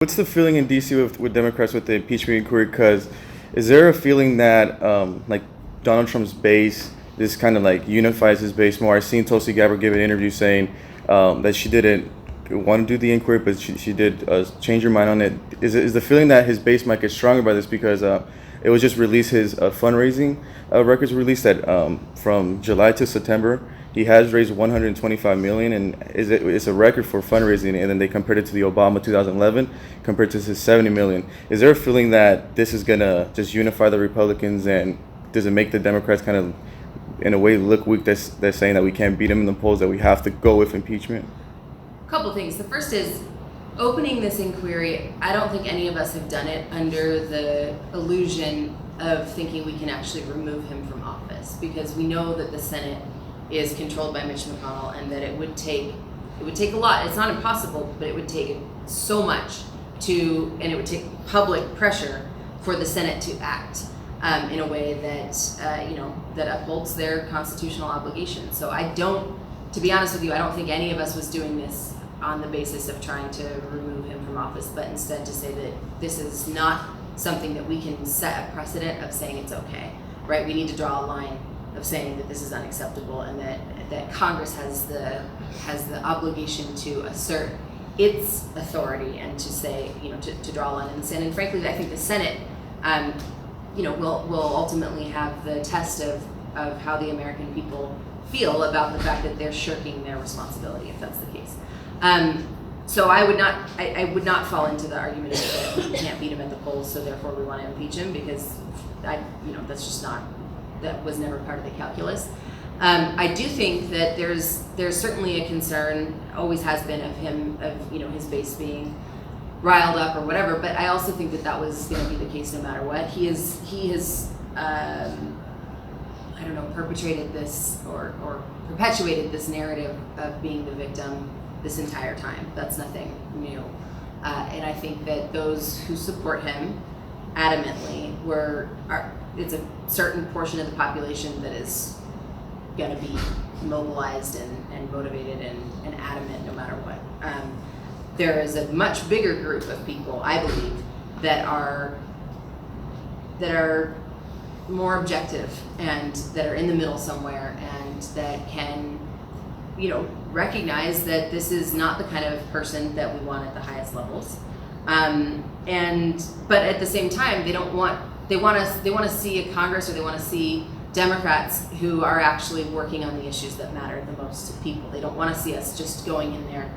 What's the feeling in DC with Democrats with the impeachment inquiry? Because is there a feeling that like Donald Trump's base this kind of like unifies his base more? I've seen Tulsi Gabbard give an interview saying that she didn't want to do the inquiry, but she did change her mind on it. Is the feeling that his base might get stronger by this because it was just released his fundraising records released that from July to September. He has raised 125 million, and it's a record for fundraising. And then they compared it to the Obama 2011, compared to his 70 million. Is there a feeling that this is gonna just unify the Republicans, and does it make the Democrats kind of, in a way, look weak? They're saying that we can't beat them in the polls, that we have to go with impeachment. A couple things. The first is opening this inquiry. I don't think any of us have done it under the illusion of thinking we can actually remove him from office, because we know that the Senate is controlled by Mitch McConnell, and that it would take a lot. It's not impossible, but it would take so much and it would take public pressure for the Senate to act in a way that that upholds their constitutional obligations. So to be honest with you, I don't think any of us was doing this on the basis of trying to remove him from office, but instead to say that this is not something that we can set a precedent of saying it's okay, right? We need to draw a line of saying that this is unacceptable, and that Congress has the obligation to assert its authority and to say, to draw a line in the sand. And frankly, I think the Senate, will ultimately have the test of how the American people feel about the fact that they're shirking their responsibility, if that's the case. So I would not fall into the argument that we can't beat him at the polls, so therefore we want to impeach him, because that's just not. That was never part of the calculus. I do think that there's certainly a concern, always has been, of his base being riled up or whatever. But I also think that was going to be the case no matter what. He has perpetrated this or perpetuated this narrative of being the victim this entire time. That's nothing new. And I think that those who support him adamantly it's a certain portion of the population that is going to be mobilized and motivated and adamant no matter what. There is a much bigger group of people, I believe, that are more objective and that are in the middle somewhere, and that can recognize that this is not the kind of person that we want at the highest levels. But at the same time, they want to see a Congress, or they want to see Democrats who are actually working on the issues that matter the most to people. They don't want to see us just going in there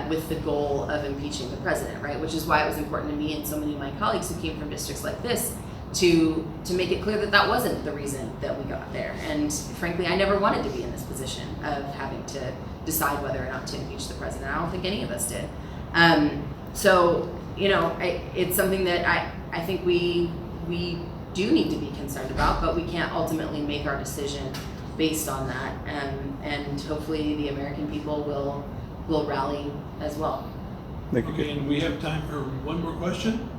with the goal of impeaching the president, right? Which is why it was important to me and so many of my colleagues who came from districts like this to make it clear that wasn't the reason that we got there. And frankly, I never wanted to be in this position of having to decide whether or not to impeach the president. I don't think any of us did. It's something that I think we do need to be concerned about, but we can't ultimately make our decision based on that. And hopefully the American people will rally as well. Okay, and we have time for one more question.